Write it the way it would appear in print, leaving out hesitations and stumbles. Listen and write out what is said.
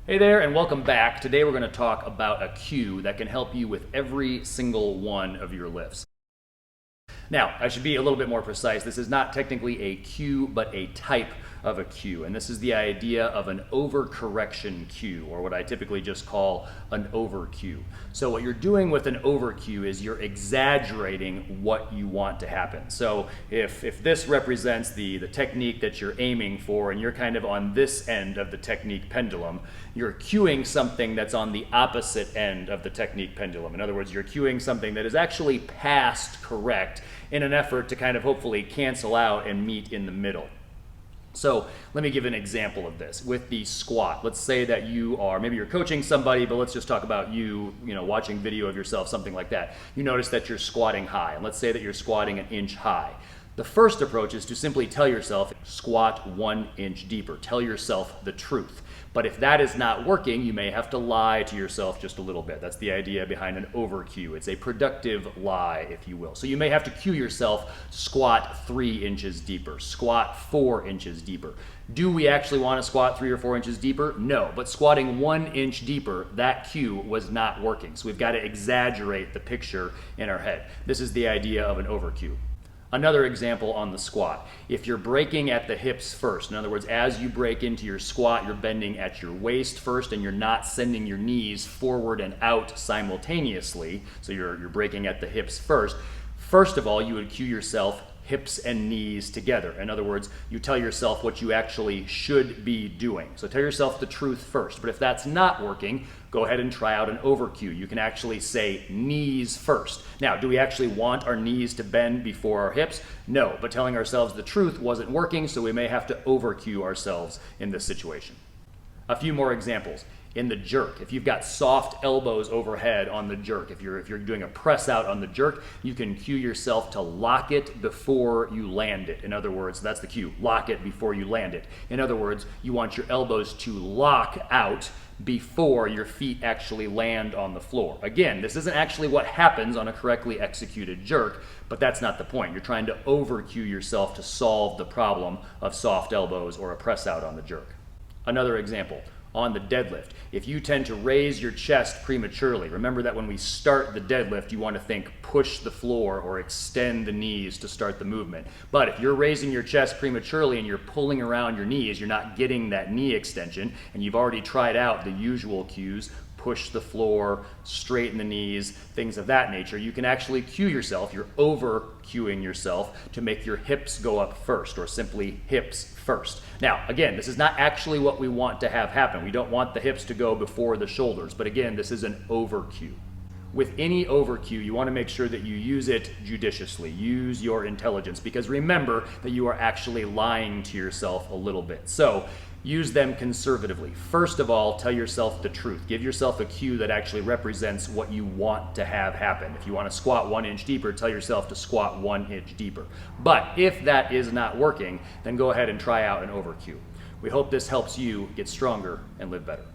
Hey there, and welcome back. Today we're going to talk about a cue that can help you with every single one of your lifts. Now, I should be a little bit more precise. This is not technically a cue, but a type of a cue. And this is the idea of an overcorrection cue, or what I typically just call an over cue. So what you're doing with an over cue is you're exaggerating what you want to happen. So if this represents the technique that you're aiming for, and you're kind of on this end of the technique pendulum, you're cueing something that's on the opposite end of the technique pendulum. In other words, you're cueing something that is actually past correct in an effort to kind of hopefully cancel out and meet in the middle. So let me give an example of this with the squat. Let's say that maybe you're coaching somebody, but let's just talk about you watching video of yourself, something like that. You notice that you're squatting high, and let's say that you're squatting an inch high. The first approach is to simply tell yourself, squat 1 inch deeper. Tell yourself the truth. But if that is not working, you may have to lie to yourself just a little bit. That's the idea behind an over cue. It's a productive lie, if you will. So you may have to cue yourself, squat 3 inches deeper, squat 4 inches deeper. Do we actually want to squat 3 or 4 inches deeper? No, but squatting 1 inch deeper, that cue was not working. So we've got to exaggerate the picture in our head. This is the idea of an over cue. Another example on the squat. If you're breaking at the hips first, in other words, as you break into your squat, you're bending at your waist first and you're not sending your knees forward and out simultaneously, so you're breaking at the hips first. First of all, you would cue yourself hips and knees together. In other words, you tell yourself what you actually should be doing. So tell yourself the truth first. But if that's not working, go ahead and try out an over cue. You can actually say knees first. Now, do we actually want our knees to bend before our hips? No, but telling ourselves the truth wasn't working, so we may have to over cue ourselves in this situation. A few more examples. In the jerk, if you've got soft elbows overhead on the jerk, if you're doing a press out on the jerk, you can cue yourself to lock it before you land it. In other words, that's the cue, lock it before you land it. In other words, you want your elbows to lock out before your feet actually land on the floor. Again, this isn't actually what happens on a correctly executed jerk, but that's not the point. You're trying to over cue yourself to solve the problem of soft elbows or a press out on the jerk. Another example. On the deadlift, if you tend to raise your chest prematurely, remember that when we start the deadlift, you want to think push the floor or extend the knees to start the movement. But if you're raising your chest prematurely and you're pulling around your knees, you're not getting that knee extension, and you've already tried out the usual cues, push the floor, straighten the knees, things of that nature. You can actually cue yourself, you're over cueing yourself to make your hips go up first, or simply hips first. Now, again, this is not actually what we want to have happen. We don't want the hips to go before the shoulders, but again, this is an over cue. With any over cue, you want to make sure that you use it judiciously. Use your intelligence, because remember that you are actually lying to yourself a little bit. So use them conservatively. First of all, tell yourself the truth. Give yourself a cue that actually represents what you want to have happen. If you want to squat 1 inch deeper, tell yourself to squat 1 inch deeper. But if that is not working, then go ahead and try out an over cue. We hope this helps you get stronger and live better.